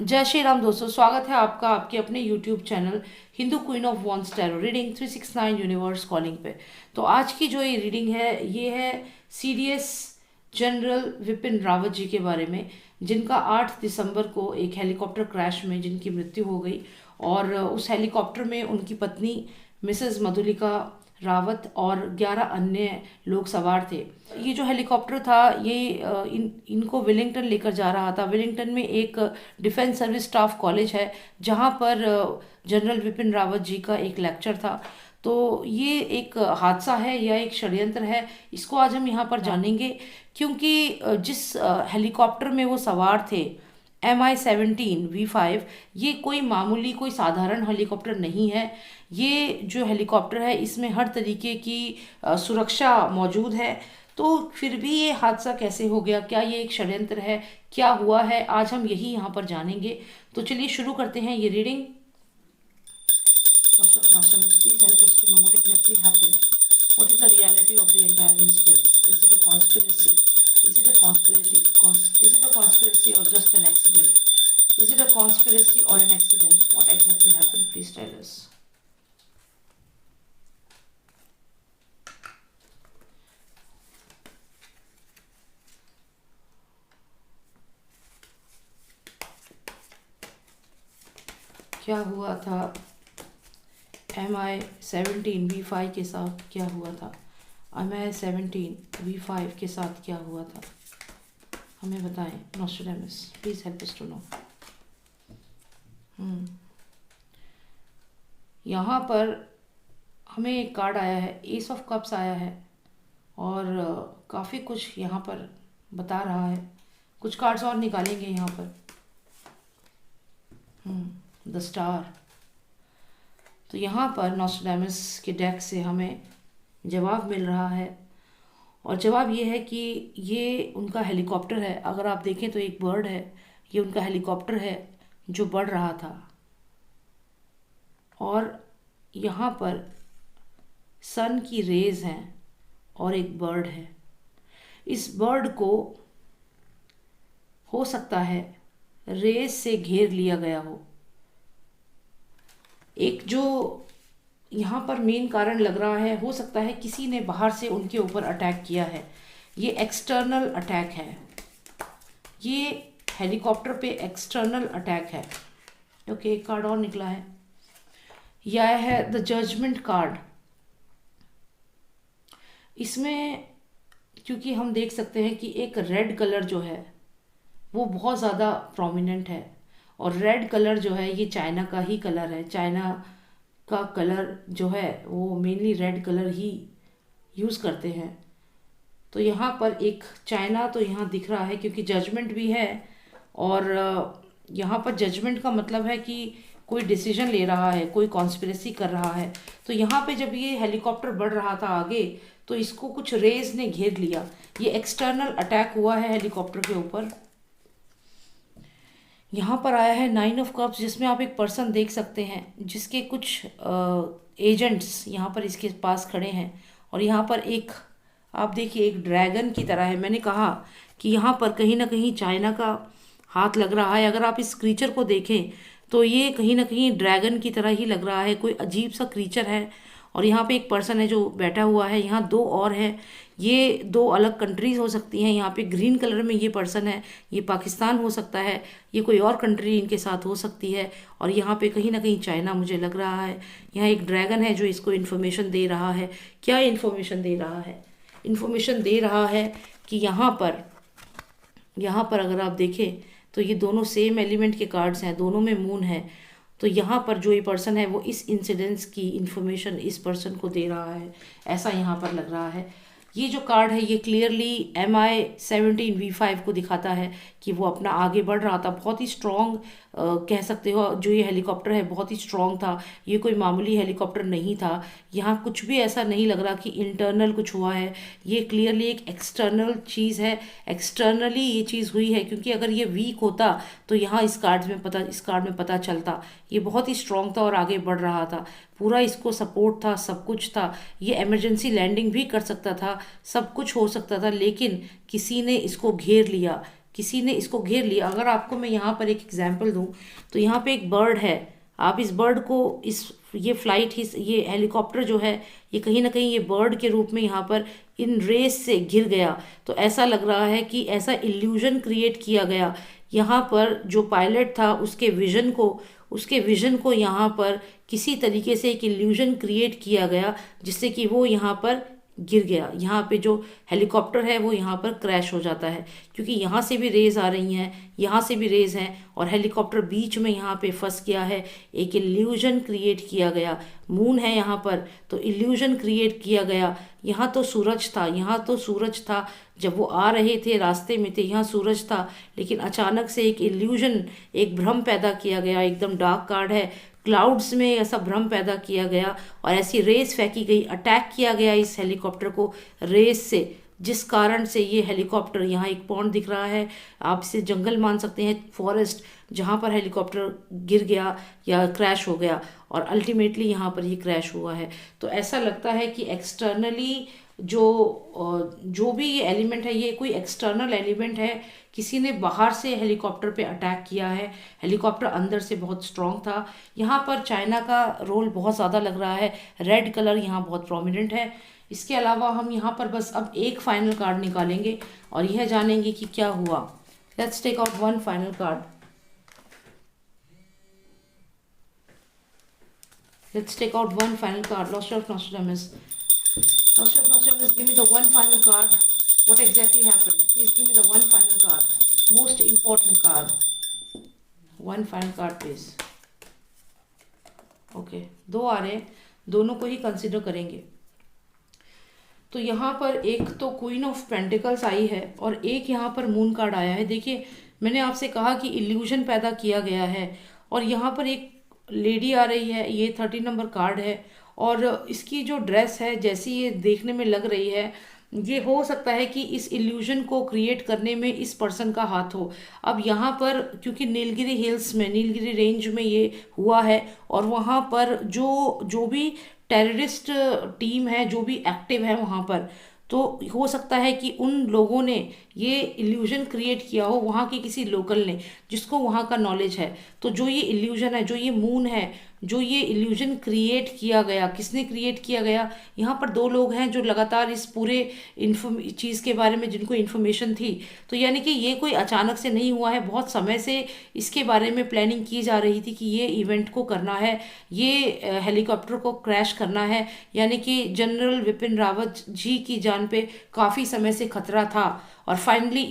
जय श्री राम दोस्तों, स्वागत है आपका आपके अपने YouTube channel Hindu queen of wands tarot reading 369 universe calling पे। तो आज की जो ये रीडिंग है ये है सीडीएस जनरल विपिन रावत जी के बारे में, जिनका 8 दिसंबर को एक हेलीकॉप्टर क्रैश में जिनकी मृत्यु हो गई। और उस हेलीकॉप्टर में उनकी पत्नी मिसेस मधुलिका रावत और 11 अन्य लोग सवार थे। ये जो हेलीकॉप्टर था ये इनको वेलिंगटन लेकर जा रहा था। वेलिंगटन में एक डिफेंस सर्विस स्टाफ कॉलेज है जहाँ पर जनरल विपिन रावत जी का एक लेक्चर था। तो ये एक हादसा है या एक षड्यंत्र है, इसको आज हम यहाँ पर जानेंगे। क्योंकि जिस हेलीकॉप्टर में वो सवार थे MI-17V5, ये कोई मामूली कोई साधारण हेलीकॉप्टर नहीं है। ये जो हेलीकॉप्टर है इसमें हर तरीके की सुरक्षा मौजूद है। तो फिर भी ये हादसा कैसे हो गया, क्या ये एक षड्यंत्र है, क्या हुआ है, आज हम यही यहाँ पर जानेंगे। तो चलिए शुरू करते हैं ये reading. Please help us to know what exactly happened. What is the reality of the entire incident? Is it a conspiracy? Is it a conspiracy? Is it a conspiracy or just an accident? Is it a conspiracy or an accident? What exactly happened? Please tell us. क्या हुआ था MI-17V5 के साथ, क्या हुआ था MI-17V5 के साथ, क्या हुआ था, हमें बताएं। Nostradamus, please help us to know. यहाँ पर हमें एक कार्ड आया है, एस ऑफ कप्स आया है और काफ़ी कुछ यहाँ पर बता रहा है। कुछ कार्ड्स और निकालेंगे यहाँ पर। The star. तो यहाँ पर नॉस्ट्रेडामस के डेक से हमें जवाब मिल रहा है और जवाब ये है कि ये उनका हेलीकॉप्टर है। अगर आप देखें तो एक बर्ड है, ये उनका हेलीकॉप्टर है जो बढ़ रहा था। और यहाँ पर सन की रेज हैं और एक बर्ड है। इस बर्ड को हो सकता है रेस से घेर लिया गया हो। एक जो यहाँ पर मेन कारण लग रहा है, हो सकता है किसी ने बाहर से उनके ऊपर अटैक किया है। ये एक्सटर्नल अटैक है, ये हेलीकॉप्टर पे एक्सटर्नल अटैक है। ओके, एक कार्ड और निकला है, यह है द जजमेंट कार्ड। इसमें क्योंकि हम देख सकते हैं कि एक रेड कलर जो है वो बहुत ज़्यादा प्रोमिनेंट है और रेड कलर जो है ये चाइना का ही कलर है। चाइना का कलर जो है वो मेनली रेड कलर ही यूज़ करते हैं। तो यहाँ पर एक चाइना तो यहाँ दिख रहा है क्योंकि जजमेंट भी है। और यहाँ पर जजमेंट का मतलब है कि कोई डिसीजन ले रहा है, कोई कॉन्स्पिरेसी कर रहा है। तो यहाँ पे जब ये हेलीकॉप्टर बढ़ रहा था आगे तो इसको कुछ रेज ने घेर लिया। ये एक्सटर्नल अटैक हुआ है हेलीकॉप्टर के ऊपर। यहाँ पर आया है 9 ऑफ कप्स, जिसमें आप एक पर्सन देख सकते हैं जिसके कुछ एजेंट्स यहाँ पर इसके पास खड़े हैं। और यहाँ पर एक आप देखिए एक ड्रैगन की तरह है। मैंने कहा कि यहाँ पर कहीं ना कहीं चाइना का हाथ लग रहा है। अगर आप इस क्रीचर को देखें तो ये कहीं ना कहीं ड्रैगन की तरह ही लग रहा है, कोई अजीब सा क्रीचर है। और यहाँ पे एक पर्सन है जो बैठा हुआ है, यहाँ दो और है। ये दो अलग कंट्रीज हो सकती हैं। यहाँ पे ग्रीन कलर में ये पर्सन है, ये पाकिस्तान हो सकता है, ये कोई और कंट्री इनके साथ हो सकती है। और यहाँ पे कहीं ना कहीं चाइना मुझे लग रहा है। यहाँ एक ड्रैगन है जो इसको इन्फॉर्मेशन दे रहा है। क्या इन्फॉर्मेशन दे रहा है? इन्फॉर्मेशन दे रहा है कि यहाँ पर अगर आप देखें तो ये दोनों सेम एलिमेंट के कार्ड्स हैं, दोनों में मून है। तो यहाँ पर जो ये पर्सन है वो इस इंसिडेंस की इंफॉर्मेशन इस पर्सन को दे रहा है, ऐसा यहाँ पर लग रहा है। ये जो कार्ड है ये क्लियरली MI-17V5 को दिखाता है कि वो अपना आगे बढ़ रहा था। बहुत ही स्ट्रॉन्ग कह सकते हो जो ये हेलीकॉप्टर है, बहुत ही स्ट्रॉन्ग था। ये कोई मामूली हेलीकॉप्टर नहीं था। यहाँ कुछ भी ऐसा नहीं लग रहा कि इंटरनल कुछ हुआ है। ये क्लियरली एक एक्सटर्नल चीज़ है, एक्सटर्नली ये चीज़ हुई है। क्योंकि अगर ये वीक होता तो यहाँ इस कार्ड में पता चलता। ये बहुत ही स्ट्रॉन्ग था और आगे बढ़ रहा था, पूरा इसको सपोर्ट था, सब कुछ था। ये इमरजेंसी लैंडिंग भी कर सकता था, सब कुछ हो सकता था, लेकिन किसी ने इसको घेर लिया, किसी ने इसको घेर लिया। अगर आपको मैं यहाँ पर एक एग्जांपल दूँ तो यहाँ पे एक बर्ड है, आप इस बर्ड को ये फ्लाइट ही ये हेलीकॉप्टर जो है ये कहीं ना कहीं ये बर्ड के रूप में यहाँ पर इन रेस से गिर गया। तो ऐसा लग रहा है कि ऐसा इल्यूजन क्रिएट किया गया यहाँ पर, जो पायलट था उसके विजन को यहाँ पर किसी तरीके से एक इल्यूजन क्रिएट किया गया जिससे कि वो यहाँ पर गिर गया। यहाँ पे जो हेलीकॉप्टर है वो यहाँ पर क्रैश हो जाता है, क्योंकि यहाँ से भी रेज आ रही हैं, यहाँ से भी रेज हैं, और हेलीकॉप्टर बीच में यहाँ पे फंस गया है। एक इल्यूजन क्रिएट किया गया। मून है यहाँ पर तो इल्यूजन क्रिएट किया गया। यहाँ तो सूरज था, यहाँ तो सूरज था, जब वो आ रहे थे रास्ते में थे यहाँ सूरज था, लेकिन अचानक से एक इल्यूजन, एक भ्रम पैदा किया गया। एकदम डार्क कार्ड है, क्लाउड्स में ऐसा भ्रम पैदा किया गया और ऐसी रेस फेंकी गई, अटैक किया गया इस हेलीकॉप्टर को रेस से, जिस कारण से ये हेलीकॉप्टर, यहाँ एक पॉन्ड दिख रहा है, आप इसे जंगल मान सकते हैं, फॉरेस्ट, जहाँ पर हेलीकॉप्टर गिर गया या क्रैश हो गया और अल्टीमेटली यहाँ पर ये क्रैश हुआ है। तो ऐसा लगता है कि एक्सटर्नली जो भी ये एलिमेंट है ये कोई एक्सटर्नल एलिमेंट है, किसी ने बाहर से हेलीकॉप्टर पे अटैक किया है। हेलीकॉप्टर अंदर से बहुत स्ट्रांग था। यहाँ पर चाइना का रोल बहुत ज़्यादा लग रहा है, रेड कलर यहाँ बहुत प्रोमिनेंट है। इसके अलावा हम यहाँ पर बस अब एक फाइनल कार्ड निकालेंगे और यह जानेंगे कि क्या हुआ। Let's take out one final card. Let's take out one final card. Lord of Nostradamus. Lord of Nostradamus, give me the one final card. What exactly happened? Please give me the one final card. Most important card. One final card, please. Okay. दो आ रहे हैं, दोनों को ही consider करेंगे। तो यहाँ पर एक तो क्वीन ऑफ पेंटिकल्स आई है और एक यहाँ पर मून कार्ड आया है। देखिए, मैंने आपसे कहा कि इल्यूजन पैदा किया गया है और यहाँ पर एक लेडी आ रही है, ये 30 नंबर कार्ड है और इसकी जो ड्रेस है जैसी ये देखने में लग रही है, ये हो सकता है कि इस इल्यूजन को क्रिएट करने में इस पर्सन का हाथ हो। अब यहाँ पर क्योंकि नीलगिरी हिल्स में, नीलगिरी रेंज में ये हुआ है और वहाँ पर जो भी टेररिस्ट टीम है, जो भी एक्टिव है वहाँ पर, तो हो सकता है कि उन लोगों ने ये इल्यूजन क्रिएट किया हो, वहाँ के किसी लोकल ने जिसको वहाँ का नॉलेज है। तो जो ये इल्यूजन है, जो ये मून है, जो ये इल्यूजन क्रिएट किया गया, किसने क्रिएट किया गया? यहाँ पर दो लोग हैं जो लगातार इस पूरे चीज़ के बारे में जिनको इन्फॉर्मेशन थी। तो यानी कि ये कोई अचानक से नहीं हुआ है, बहुत समय से इसके बारे में प्लानिंग की जा रही थी कि ये इवेंट को करना है, ये हेलीकॉप्टर को क्रैश करना है। यानी कि जनरल विपिन रावत जी की जान पे काफ़ी समय से खतरा था और फाइनली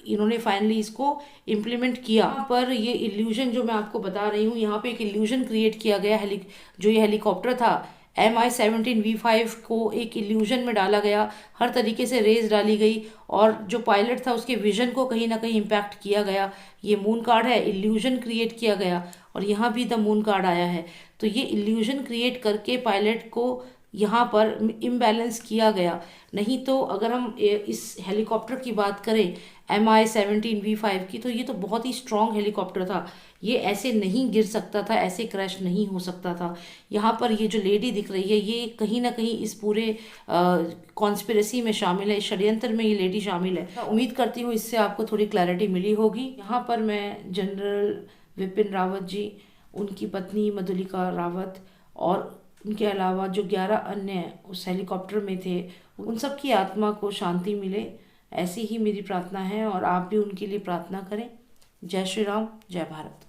इन्होंने फाइनली इसको इम्प्लीमेंट किया। यहाँ पर ये इल्यूजन जो मैं आपको बता रही हूँ, यहाँ पे एक इल्यूजन क्रिएट किया गया। जो ये हेलीकॉप्टर था MI-17V5 को एक इल्यूजन में डाला गया, हर तरीके से रेज डाली गई और जो पायलट था उसके विजन को कहीं ना कहीं इम्पैक्ट किया गया। ये मून कार्ड है, इल्यूजन क्रिएट किया गया और यहाँ भी द मून कार्ड आया है। तो ये इल्यूजन क्रिएट करके पायलट को यहाँ पर इम्बैलेंस किया गया। नहीं तो अगर हम इस हेलीकॉप्टर की बात करें MI-17V5 की, तो ये तो बहुत ही स्ट्रॉन्ग हेलीकॉप्टर था, ये ऐसे नहीं गिर सकता था, ऐसे क्रैश नहीं हो सकता था। यहाँ पर ये जो लेडी दिख रही है ये कहीं ना कहीं इस पूरे कॉन्स्पिरेसी में शामिल है, इस षड्यंत्र में ये लेडी शामिल है। उम्मीद करती हूँ इससे आपको थोड़ी क्लैरिटी मिली होगी। यहाँ पर मैं जनरल विपिन रावत जी, उनकी पत्नी मधुलिका रावत और उनके अलावा जो 11 अन्य उस हेलीकॉप्टर में थे, उन सब की आत्मा को शांति मिले, ऐसी ही मेरी प्रार्थना है और आप भी उनके लिए प्रार्थना करें। जय श्री राम, जय भारत।